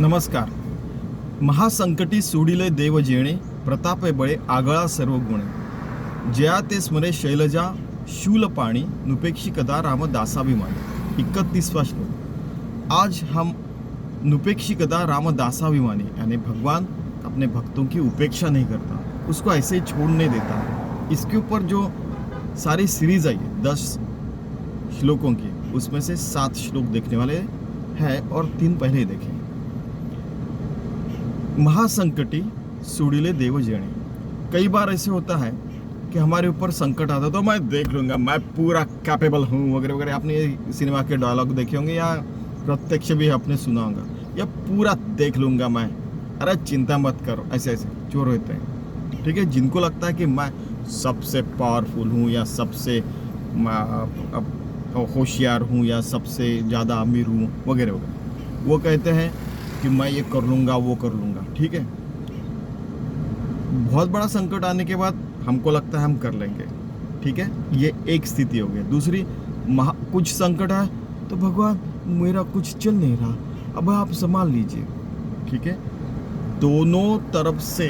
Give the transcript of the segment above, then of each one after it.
नमस्कार. महासंकटी सोडिले देव जेणे, प्रतापे बळे आगळा सर्व गुणे. जया ते स्मरे शैलजा शूल पाणी, नुपेक्षी कदा राम दासाभिमानी. 31वां श्लोक. आज हम नुपेक्षी कदा राम दासाभिमानी यानी भगवान अपने भक्तों की उपेक्षा नहीं करता, उसको ऐसे ही छोड़ नहीं देता. इसके ऊपर जो सारी सीरीज आई है 10 श्लोकों की, उसमें से 7 श्लोक देखने वाले हैं और 3 पहले ही देखे. महासंकटी सुड़ीले देव जेणे. कई बार ऐसे होता है कि हमारे ऊपर संकट आता है तो मैं देख लूँगा, मैं पूरा कैपेबल हूँ वगैरह वगैरह. आपने सिनेमा के डायलॉग देखे होंगे या प्रत्यक्ष भी आपने सुना होगा, या पूरा देख लूँगा मैं, अरे चिंता मत करो. ऐसे ऐसे चोर होते हैं, ठीक है, जिनको लगता है कि मैं सबसे पावरफुल हूँ या सबसे होशियार हूँ या सबसे ज़्यादा अमीर हूँ वगैरह वगैरह. वो कहते हैं कि मैं ये कर लूँगा वो कर लूँगा, ठीक है. बहुत बड़ा संकट आने के बाद हमको लगता है हम कर लेंगे, ठीक है, ये एक स्थिति हो गई. दूसरी, कुछ संकट है तो भगवान मेरा कुछ चल नहीं रहा, अब आप संभाल लीजिए, ठीक है. दोनों तरफ से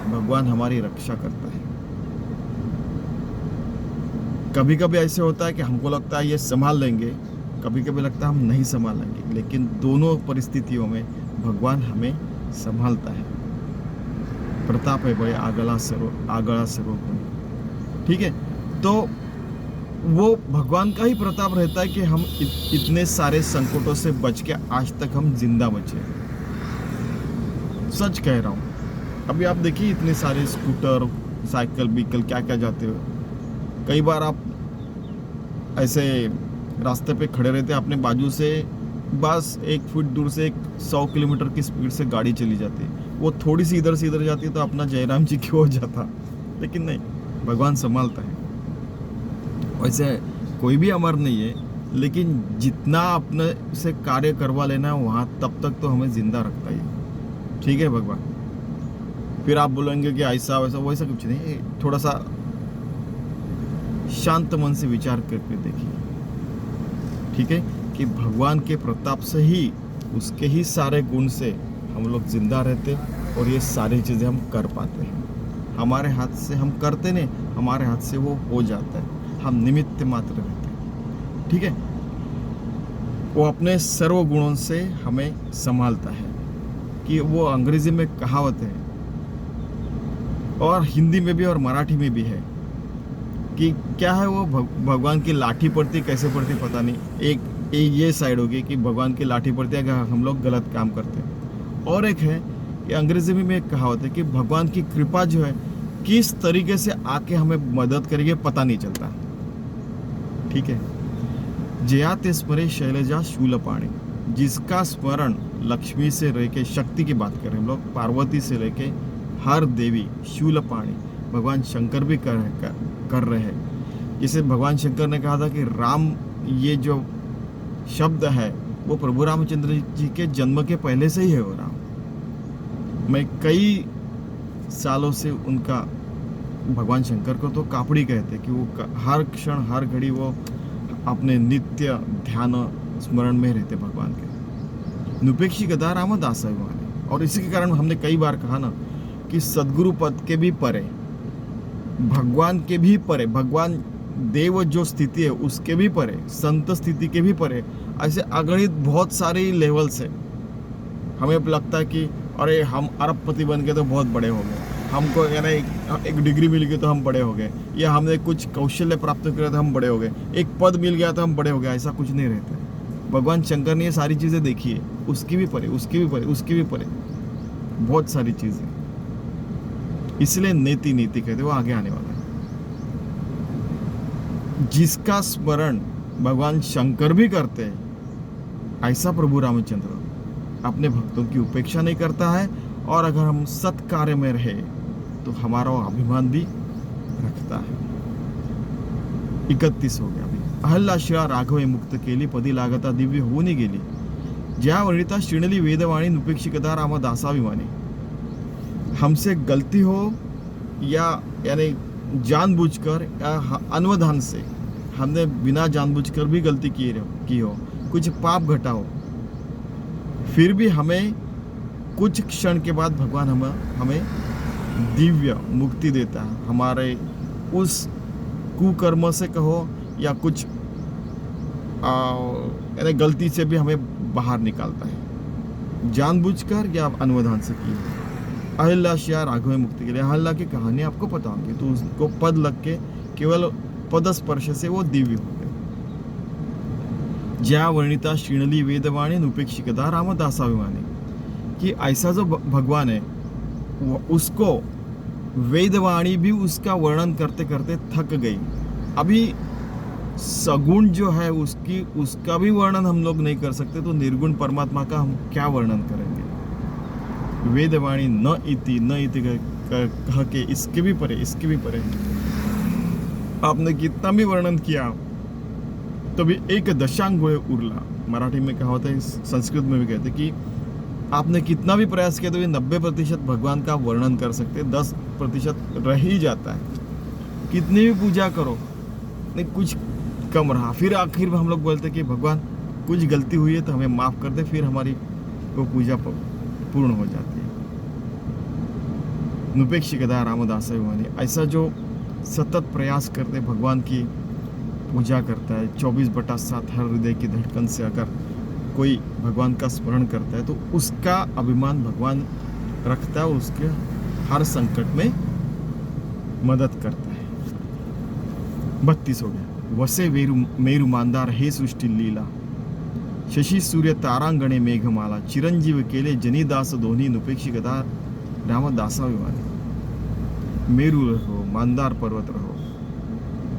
भगवान हमारी रक्षा करता है. कभी कभी ऐसे होता है कि हमको लगता है ये संभाल लेंगे, कभी कभी लगता है हम नहीं संभाल लेंगे, लेकिन दोनों परिस्थितियों में भगवान हमें संभालता है. प्रताप है बड़े आगला सर्व गुण, ठीक है. तो वो भगवान का ही प्रताप रहता है कि हम इतने सारे संकटों से बच के आज तक हम जिंदा बचे. सच कह रहा हूँ. अभी आप देखिए इतने सारे स्कूटर, साइकिल, व्हीकल क्या क्या जाते हो. कई बार आप ऐसे रास्ते पे खड़े रहते हैं, अपने बाजू से बस 1 फुट दूर से 100 किलोमीटर की स्पीड से गाड़ी चली जाती है. वो थोड़ी सी इधर से इधर जाती है तो अपना जयराम जी क्यों हो जाता, लेकिन नहीं, भगवान संभालता है. वैसे कोई भी अमर नहीं है, लेकिन जितना अपने से कार्य करवा लेना है वहाँ तब तक तो हमें जिंदा रखता ही, ठीक है भगवान. फिर आप बोलेंगे कि ऐसा वैसा, वैसा कुछ नहीं. थोड़ा सा शांत मन से विचार करके देखिए, ठीक है, कि भगवान के प्रताप से ही, उसके ही सारे गुण से हम लोग जिंदा रहते और ये सारी चीज़ें हम कर पाते हैं. हमारे हाथ से हम करते नहीं, हमारे हाथ से वो हो जाता है. हम निमित्त मात्र रहते हैं, ठीक है. वो अपने सर्व गुणों से हमें संभालता है. कि वो अंग्रेजी में कहावत है और हिंदी में भी और मराठी में भी है कि क्या है वो, भगवान की लाठी पड़ती, कैसे पड़ती पता नहीं. एक ये साइड होगी कि भगवान की लाठी पड़ती है अगर हम लोग गलत काम करते हैं, और एक है कि अंग्रेजी में एक कहावत है कि भगवान की कृपा जो है किस तरीके से आके हमें मदद करेगी पता नहीं चलता, ठीक है. जया ते स्मरे शैलजा शूलपाणी. जिसका स्मरण लक्ष्मी से लेके, शक्ति की बात करें हम लोग, पार्वती से लेके हर देवी, शूलपाणी भगवान शंकर भी कर रहे हैं. जैसे भगवान शंकर ने कहा था कि राम, ये जो शब्द है वो प्रभु रामचंद्र जी के जन्म के पहले से ही है. वो राम, मैं कई सालों से उनका, भगवान शंकर को तो कापड़ी कहते कि वो हर क्षण हर घड़ी वो अपने नित्य ध्यान स्मरण में रहते भगवान के. नुपेक्षी गदा राम दासाभिमानी. और इसी के कारण हमने कई बार कहा ना कि सदगुरु पद के भी परे, भगवान के भी परे, भगवान देव जो स्थिति है उसके भी परे, संत स्थिति के भी परे, ऐसे अगणित बहुत सारे लेवल्स है. हमें लगता है कि अरे हम अरबपति बन गए तो बहुत बड़े हो गए, हमको यानी एक डिग्री मिल गई तो हम बड़े हो गए, या हमने कुछ कौशल्य प्राप्त किया तो हम बड़े हो गए, एक पद मिल गया तो हम बड़े हो गए. ऐसा कुछ नहीं रहता. भगवान शंकर ने ये सारी चीज़ें देखी है, उसकी भी परे, उसकी भी परे, उसकी भी परे, बहुत सारी चीज़ें. इसलिए नीति कहते वो आगे आने वाला है. जिसका स्मरण भगवान शंकर भी करते हैं, ऐसा प्रभु रामचंद्र अपने भक्तों की उपेक्षा नहीं करता है. और अगर हम सत्कार्य में रहे तो हमारा अभिमान भी रखता है. 31 हो गया. अभी अहल्ला शिळा राघवे मुक्त केली, पदी लागता दिव्य होऊन गेली. ज्या वनिता श्रीणली वेदवाणी, नुपेक्षी कदा राम दासाभिमानी. हमसे गलती हो या यानी जानबूझकर या अनवधान से, हमने बिना जानबूझकर भी गलती की हो, कुछ पाप घटा हो, फिर भी हमें कुछ क्षण के बाद भगवान हमें दिव्य मुक्ति देता है, हमारे उस कुकर्म से कहो या कुछ यानी गलती से भी हमें बाहर निकालता है, जानबूझकर या अनुवधान से की है। अहिल्या राघव मुक्ति के लिए अहिल्या की कहानी आपको पता होगी, तो उसको पद लग के केवल पदस्पर्श से वो दिव्य हो गए। ज्या वर्णिता श्रीणली वेदवाणी उपेक्षिकता रामदासाभिमानी, कि ऐसा जो भगवान है उसको वेदवाणी भी उसका वर्णन करते करते थक गई। अभी सगुण जो है उसका भी वर्णन हम लोग नहीं कर सकते, तो निर्गुण परमात्मा का हम क्या वर्णन करेंगे। वेदवाणी न इति कह के इसके भी परे आपने कितना भी वर्णन किया तो भी एक दशांग हुए उरला। मराठी में कहा होता है, संस्कृत में भी कहते कि आपने कितना भी प्रयास किया तो ये 90% भगवान का वर्णन कर सकते, 10% रह ही जाता है। कितनी भी पूजा करो नहीं, कुछ कम रहा। फिर आखिर में हम लोग बोलते कि भगवान कुछ गलती हुई है तो हमें माफ कर दे, फिर हमारी वो पूजा पूर्ण हो जाती है। नुपेक्षिकता रामदासाभिमानी, ऐसा जो सतत प्रयास करते भगवान की पूजा करता है, 24/7 हर हृदय की धड़कन से अगर कोई भगवान का स्मरण करता है तो उसका अभिमान भगवान रखता है, उसके हर संकट में मदद करता है। 32 हो गया। वसे मेरु मांदार हे सृष्टि लीला, शशि सूर्य तारांगणे मेघमाला, चिरंजीव केले जनीदास दोन्ही नुपेक्षिकता रामदासाभिमानी। मेरु रहो, मांदार पर्वत रहो,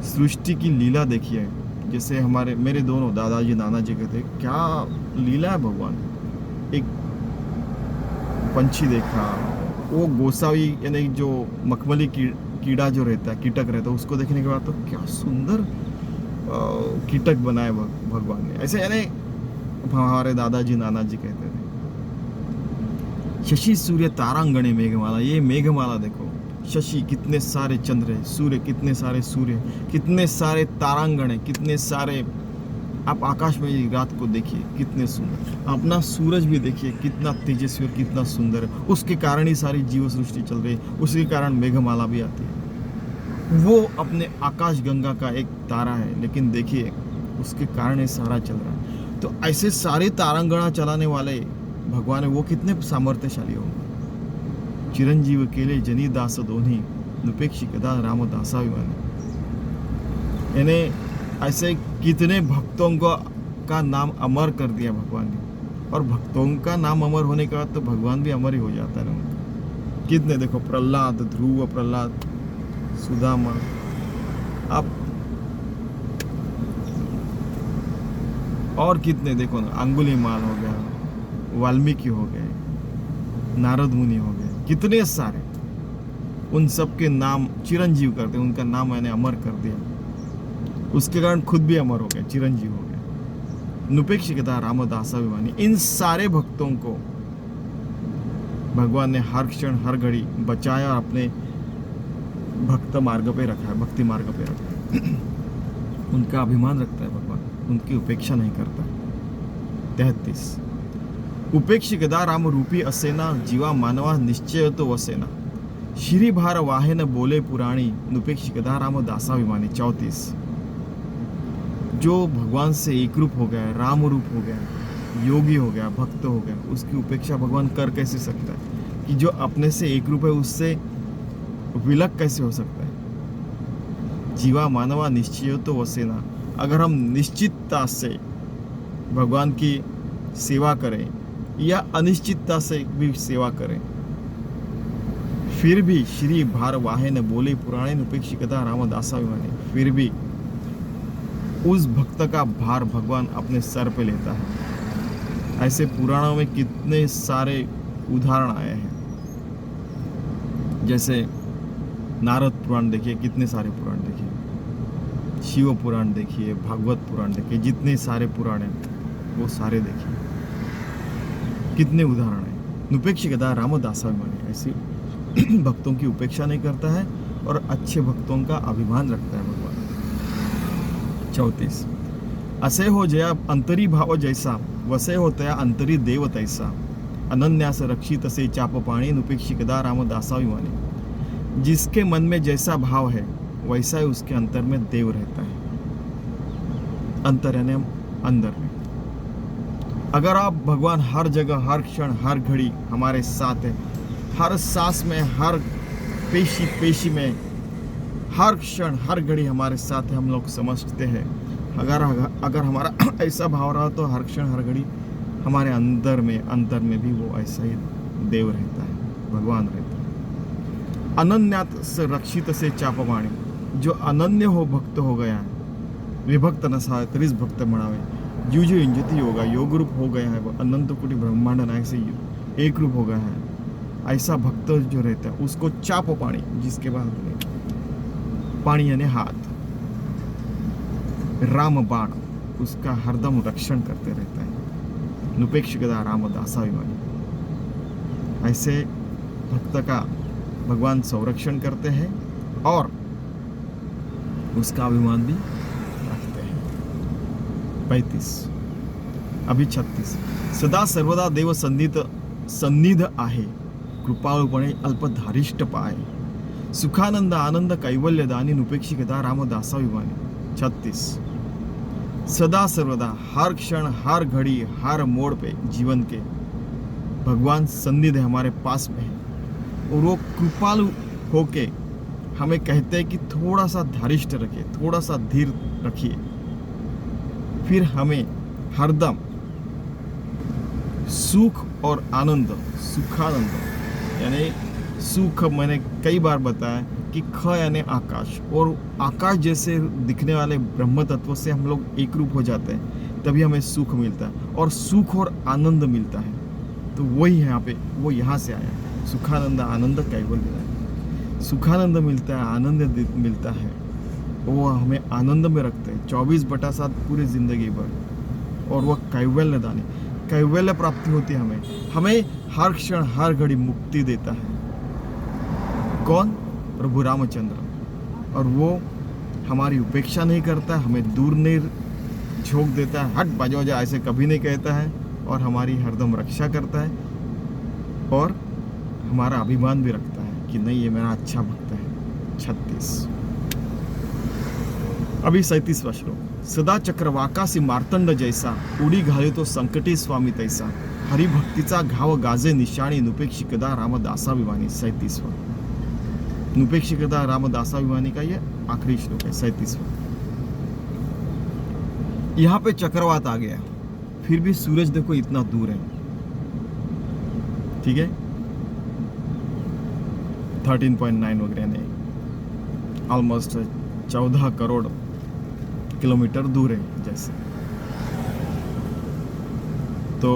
सृष्टि की लीला देखिए। जैसे मेरे दोनों दादाजी नानाजी कहते क्या लीला है भगवान। एक पंछी देखा, वो गोसावी यानी जो मखमली कीड़ा जो रहता है, कीटक रहता है, उसको देखने के बाद तो क्या सुंदर कीटक बनाए भगवान ने। ऐसे यानी हमारे दादाजी नानाजी कहते थे। शशि सूर्य तारांगणे मेघमाला, ये मेघमाला देखो, शशि कितने सारे चंद्र है, सूर्य कितने सारे सूर्य, कितने सारे तारांगण, कितने सारे, आप आकाश में रात को देखिए कितने सुंदर, अपना सूरज भी देखिए कितना तेजस्वी और कितना सुंदर है। उसके कारण ही सारी जीव सृष्टि चल रही है, उसके कारण मेघमाला भी आती है। वो अपने आकाश गंगा का एक तारा है, लेकिन देखिए उसके कारण ये सारा चल रहा है। तो ऐसे सारे तारांगणा चलाने वाले भगवान है, वो कितने सामर्थ्यशाली होंगे। चिरंजीव केले जनीदास दोन्ही नुपेक्षिकता रामदासाभिमानी, यानी ऐसे कितने भक्तों का नाम अमर कर दिया भगवान ने। और भक्तों का नाम अमर होने के बाद तो भगवान भी अमर ही हो जाता है ना उनका। कितने देखो, प्रहलाद, ध्रुव, प्रहलाद, सुदामा, आप और कितने देखो ना, अंगुलीमाल हो गया, वाल्मीकि हो गए, नारद मुनि हो गए, कितने सारे। उन सब के नाम चिरंजीव करते, उनका नाम मैंने अमर कर दिया, उसके कारण खुद भी अमर हो गए, चिरंजीव हो गए। नुपेक्षिकता रामदासाभिमानी, इन सारे भक्तों को भगवान ने हर क्षण हर घड़ी बचाया और अपने भक्त मार्ग पे रखा है, भक्ति मार्ग पे रखा है। उनका अभिमान रखता है भगवान, उनकी उपेक्षा नहीं करता। 33 उपेक्षिकदा राम रूपी असेना, जीवा मानवा निश्चय तो वसेना, श्री भार वाहे न बोले पुराणी, नुपेक्षिकदा राम दासाभिमानी। 34 जो भगवान से एक रूप हो गया, राम रूप हो गया, योगी हो गया, भक्त हो गया, उसकी उपेक्षा भगवान कर कैसे सकता है। कि जो अपने से एक रूप है उससे विलक कैसे हो सकता है। जीवा मानवा निश्चय तो वसेना, अगर हम निश्चितता से भगवान की सेवा करें या अनिश्चितता से भी सेवा करें, फिर भी श्री भार वाहे न बोले पुराणे, उपेक्षिकता रामदासाभिमानी, फिर भी उस भक्त का भार भगवान अपने सर पे लेता है। ऐसे पुराणों में कितने सारे उदाहरण आए हैं। जैसे नारद पुराण देखिए, कितने सारे पुराण देखिए, शिव पुराण देखिए, भागवत पुराण देखिए, जितने सारे पुराण हैं वो सारे देखिए, कितने उदाहरण हैं। नुपेक्षिकता रामदासाभिमानी, ऐसे भक्तों की उपेक्षा नहीं करता है और अच्छे भक्तों का अभिमान रखता है भगवान। 34 असे हो जया अंतरी भाव जैसा, वसे हो तया अंतरी देव तैसा, अनन्यास रक्षित से चाप पाणी नुपेक्षिकदा रामदासाभिमानी। जिसके मन में जैसा भाव है वैसा ही उसके अंतर में देव रहता है। अंतर यानी अंदर में। अगर आप भगवान हर जगह, हर क्षण, हर घड़ी हमारे साथ है, हर सांस में, हर पेशी पेशी में, हर क्षण, हर घड़ी हमारे साथ है, हम लोग समझते हैं। अगर हमारा ऐसा भाव रहा तो हर क्षण, हर घड़ी हमारे अंदर में, अंतर में भी वो ऐसा ही देव रहता है, भगवान रहता है। अनन्यात से रक्षित से चापवाणी, जो अनन्य हो भक्त हो गया है, विभक्त नसावे तरीच भक्त म्हणावे। जो इंजती योगा योग रूप हो गया है, वो अनंत कोटि ब्रह्मांड नायक से एक रूप हो गया है, ऐसा भक्त जो रहता है उसको चाप पाणी, जिसके बाद पाणी यानी हाथ, राम बाण, उसका हरदम रक्षण करते रहता है। नुपेक्षिकदा रामदासाभिमानी। ऐसे भक्त का भगवान संरक्षण करते हैं और उसका अभिमान भी रखते हैं। 35 अभी 36। सदा सर्वदा देव सन्निध आहे, कृपाळूपणे अल्पधारिष्ट पाय, सुखानंद आनंद कैवल्यदानी नुपेक्षिकदा रामदासाभिमानी। 36। सदा सर्वदा, हर क्षण, हर घड़ी, हर मोड़ पे जीवन के भगवान सन्निध हमारे पास में है और वो कृपालु होके हमें कहते हैं कि थोड़ा सा धारिष्ट रखिए, थोड़ा सा धीर रखिए, फिर हमें हरदम सुख और आनंद, सुखानंद यानी सुख मैंने कई बार बताया कि ख यानी आकाश, और आकाश जैसे दिखने वाले ब्रह्म तत्व से हम लोग एक रूप हो जाते हैं, तभी हमें सुख मिलता है और सुख और आनंद मिलता है। तो वही यहाँ पे, वो यहाँ से आया, सुखानंद आनंद कैवल्य। सुखानंद मिलता है, आनंद मिलता है, वो हमें आनंद में रखते हैं 24/7 पूरी जिंदगी भर, और वह कैवल्य दानी, कैवल्य प्राप्ति होती है हमें हर क्षण, हर घड़ी मुक्ति देता है। कौन? प्रभु रामचंद्र। और वो हमारी उपेक्षा नहीं करता, हमें दूर नहीं झोंक देता है, हट बाजो जा ऐसे कभी नहीं कहता है, और हमारी हरदम रक्षा करता है और हमारा अभिमान भी रखता है कि नहीं, ये मेरा अच्छा भक्त है। 36 अभी 37वां श्लोक। सदा चक्रवाकासी मार्तंड जैसा, उडी घाले तो संकटी स्वामी तैसा, हरिभक्तीचा घाव गाजे निशाणी, नुपेक्षिकदा रामदासाभिमानी। 37वां नुपेक्षिकदा रामदासाभिमानी का ये आखिरी श्लोक है, 37वां। यहाँ पे चक्रवात आ गया, फिर भी सूरज देखो इतना दूर है, ठीक है, 13.9 वगैरह नहीं, ऑलमोस्ट 14 करोड़ किलोमीटर दूर है जैसे। तो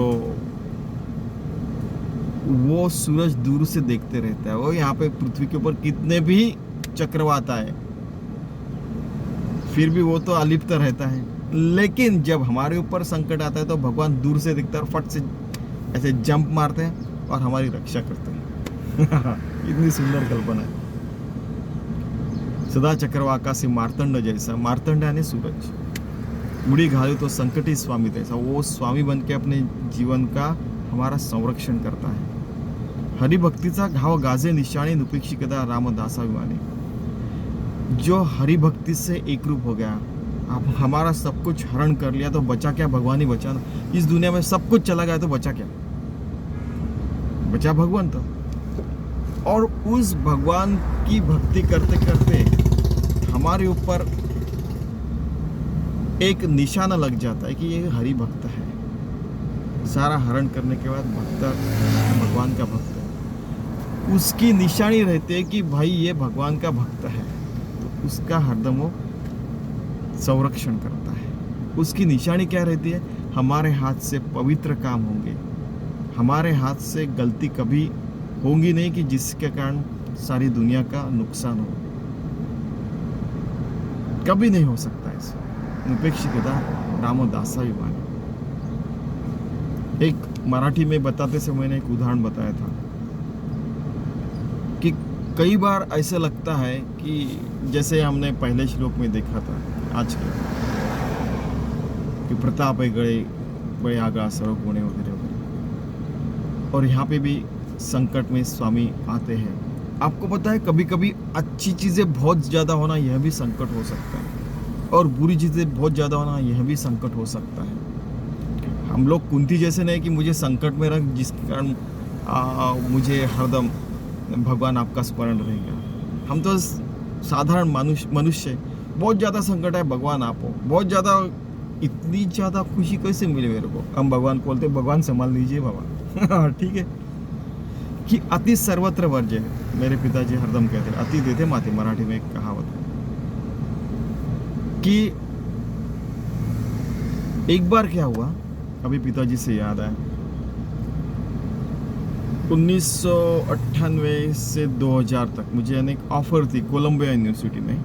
वो सूरज दूर से देखते रहता है, वो यहाँ पे पृथ्वी के ऊपर कितने भी चक्रवात आए फिर भी वो तो अलिप्त रहता है। लेकिन जब हमारे ऊपर संकट आता है तो भगवान दूर से दिखता है और फट से ऐसे जंप मारते हैं और हमारी रक्षा करते हैं। इतनी सुंदर कल्पना है। सदा चक्रवाकासी मार्तंड जैसा, मार्तंड यानी सूरज, उड़ी घाले तो संकटी स्वामी तैसा, वो स्वामी बन के अपने जीवन का हमारा संरक्षण करता है। हरि भक्तीचा घाव गाजे निशाणी, नुपेक्षिकदा रामदासाभिमानी। जो हरि भक्ति से एक रूप हो गया, आप हमारा सब कुछ हरण कर लिया तो बचा क्या? भगवान ही बचा ना। इस दुनिया में सब कुछ चला गया तो बचा क्या? बचा भगवान। तो और उस भगवान की भक्ति करते करते हमारे ऊपर एक निशाना लग जाता है कि ये हरि भक्त है। सारा हरण करने के बाद भक्त भगवान का भक्त है, उसकी निशानी रहती है कि भाई ये भगवान का भक्त है, तो उसका हरदम वो संरक्षण करता है। उसकी निशानी क्या रहती है? हमारे हाथ से पवित्र काम होंगे, हमारे हाथ से गलती कभी होंगी नहीं कि जिसके कारण सारी दुनिया का नुकसान हो, कभी नहीं हो सकता ऐसा। नुपेक्षिकदा रामदासाभिमानी। एक मराठी में बताते समय मैंने एक उदाहरण बताया था कि कई बार ऐसा लगता है कि जैसे हमने पहले श्लोक में देखा था आज के, कि प्रताप है गड़े बड़े आगा सर्व गुणे वगैरह वगैरह, और यहाँ पे भी संकट में स्वामी आते हैं। आपको पता है कभी कभी अच्छी चीज़ें बहुत ज़्यादा होना यह भी संकट हो सकता है, और बुरी चीज़ें बहुत ज़्यादा होना यह भी संकट हो सकता है। हम लोग कुंती जैसे नहीं कि मुझे संकट में रख, जिसके कारण मुझे हरदम भगवान आपका स्मरण रहेगा। हम तो साधारण मनुष्य, बहुत ज़्यादा संकट है, भगवान आप हो, बहुत ज़्यादा, इतनी ज़्यादा खुशी कैसे मिले मेरे को। हम भगवान को बोलते भगवान संभाल लीजिए बाबा। ठीक है कि अति सर्वत्र वर्ज्य, मेरे पिताजी हरदम कहते अति देते माते, मराठी में एक कहावत है कि एक बार क्या हुआ, अभी पिताजी से याद आया, 1998 से 2000 तक मुझे एक ऑफर थी कोलंबिया यूनिवर्सिटी में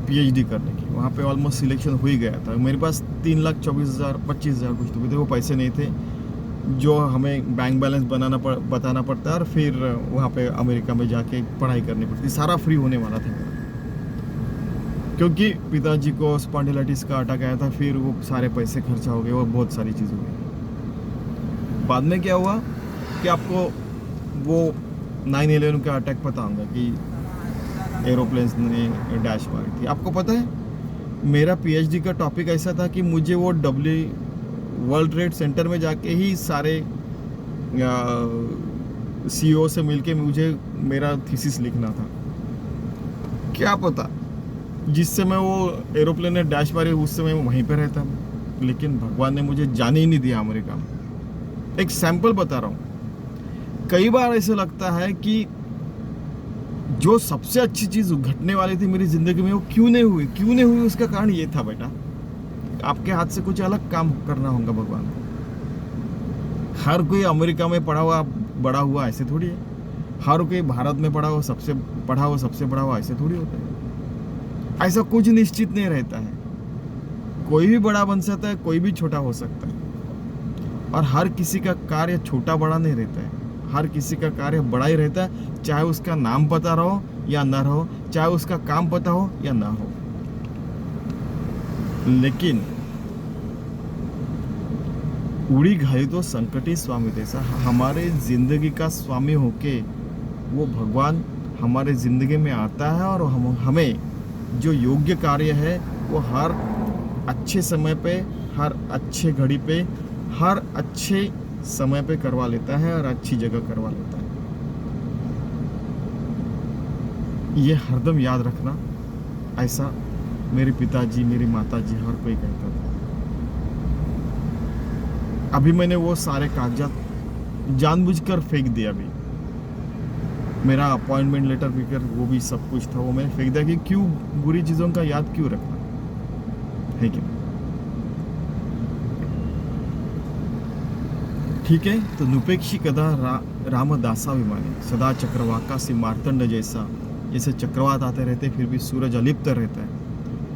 पीएचडी करने की। वहाँ पे ऑलमोस्ट सिलेक्शन हो ही गया था। मेरे पास 3,24,000 25,000 कुछ तो थे, वो पैसे नहीं थे जो हमें बैंक बैलेंस बताना पड़ता है, और फिर वहाँ पे अमेरिका में जाके पढ़ाई करनी पड़ती। सारा फ्री होने वाला था मेरा, क्योंकि पिताजी को स्पॉन्डिलाइटिस का अटैक आया था, फिर वो सारे पैसे खर्चा हो गए और बहुत सारी चीज़ हो गई। बाद में क्या हुआ कि आपको वो 9/11 का अटैक पता होगा कि एरोप्लेन्स ने डैश मारी थी। आपको पता है मेरा पीएचडी का टॉपिक ऐसा था कि मुझे वो वर्ल्ड ट्रेड सेंटर में जाके ही सारे सीईओ से मिलके मुझे मेरा थीसिस लिखना था। क्या पता जिस समय वो एरोप्लेन ने डैश मारी उस समय मैं वहीं पे रहता, लेकिन भगवान ने मुझे जाने ही नहीं दिया अमेरिका में। एक सैंपल बता रहा हूँ, कई बार ऐसा लगता है कि जो सबसे अच्छी चीज़ घटने वाली थी मेरी ज़िंदगी में वो क्यों नहीं हुई, उसका कारण ये था बेटा, आपके हाथ से कुछ अलग काम करना होगा भगवान को। हर कोई अमेरिका में पढ़ा हुआ बड़ा हुआ ऐसे थोड़ी है, हर कोई भारत में पढ़ा हुआ सबसे बड़ा हुआ ऐसे थोड़ी होता है। ऐसा कुछ निश्चित नहीं रहता है, कोई भी बड़ा बन सकता है, कोई भी छोटा हो सकता है, और हर किसी का कार्य छोटा बड़ा नहीं रहता है, हर किसी का कार्य बड़ा ही रहता है, चाहे उसका नाम पता रहो या ना रहो, चाहे उसका काम पता हो या ना हो। लेकिन उड़ी घाई तो संकटी स्वामी जैसा हमारे जिंदगी का स्वामी होके वो भगवान हमारे जिंदगी में आता है, और हमें जो योग्य कार्य है वो हर अच्छे समय पे, हर अच्छे घड़ी पे, हर अच्छे समय पे करवा लेता है और अच्छी जगह करवा लेता है। ये हरदम याद रखना, ऐसा मेरे पिताजी, मेरी माताजी, हर कोई कहता था। अभी मैंने वो सारे कागजात जानबूझकर फेंक दिया। अभी मेरा अपॉइंटमेंट लेटर फिकर वो भी सब कुछ था, वो मैंने फेंक दिया कि क्यों बुरी चीज़ों का याद क्यों रखना है कि नहीं। ठीक है, तो नुपेक्षी कदा रामदासाभिमानी, सदा चक्रवाकासी मार्तंड जैसे चक्रवात आते रहते फिर भी सूरज अलिप्त रहता है।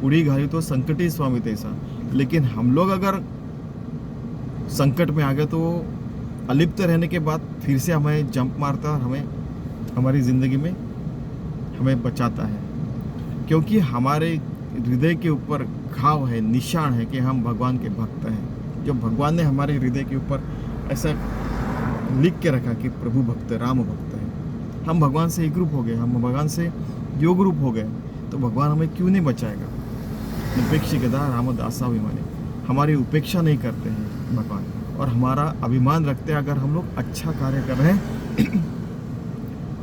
उड़ी घाई तो संकटी स्वामी तैसा। लेकिन हम लोग अगर संकट में आ गए तो अलिप्त रहने के बाद फिर से हमें जंप मारता है और हमें हमारी ज़िंदगी में हमें बचाता है, क्योंकि हमारे हृदय के ऊपर घाव है, निशान है कि हम भगवान के भक्त हैं। जो भगवान ने हमारे हृदय के ऊपर ऐसा लिख के रखा कि प्रभु भक्त, राम भक्त है, हम भगवान से एक रूप हो गए, हम भगवान से योग रूप हो गए, तो भगवान हमें क्यों नहीं बचाएगा। उपेक्षी गदा रामदासाभिमानी, हमारी उपेक्षा नहीं करते हैं भगवान, और हमारा अभिमान रखते हैं अगर हम लोग अच्छा कार्य कर रहे हैं।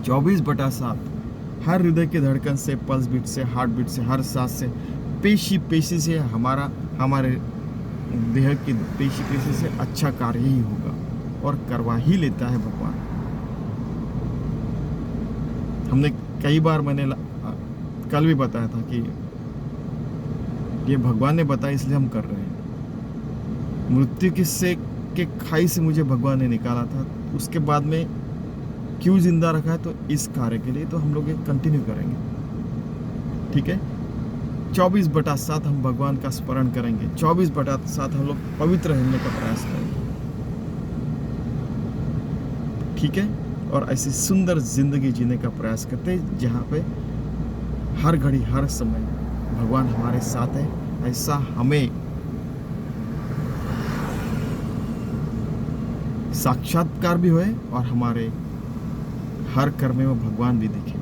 24/7 हर हृदय की धड़कन से, पल्स बीट से, हार्ट बीट से, हर सांस से, पेशी से हमारे देह की पेशी से अच्छा कार्य ही होगा, और करवा ही लेता है भगवान। हमने कई बार, मैंने कल भी बताया था कि ये भगवान ने बताया इसलिए हम कर रहे हैं। मृत्यु किस्से के खाई से मुझे भगवान ने निकाला था, उसके बाद में क्यों जिंदा रखा है, तो इस कार्य के लिए, तो हम लोग ये कंटिन्यू करेंगे। ठीक है, 24/7 हम भगवान का स्मरण करेंगे, 24/7 हम लोग पवित्र रहने का प्रयास करेंगे। ठीक है, और ऐसी सुंदर जिंदगी जीने का प्रयास करते हैं जहाँ पे हर घड़ी हर समय भगवान हमारे साथ है। ऐसा हमें साक्षात्कार भी होए और हमारे हर कर्म में वो भगवान भी दिखे।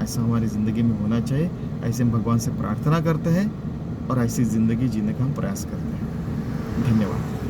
ऐसा हमारी ज़िंदगी में होना चाहिए। ऐसे हम भगवान से प्रार्थना करते हैं और ऐसी ज़िंदगी जीने का हम प्रयास करते हैं। धन्यवाद।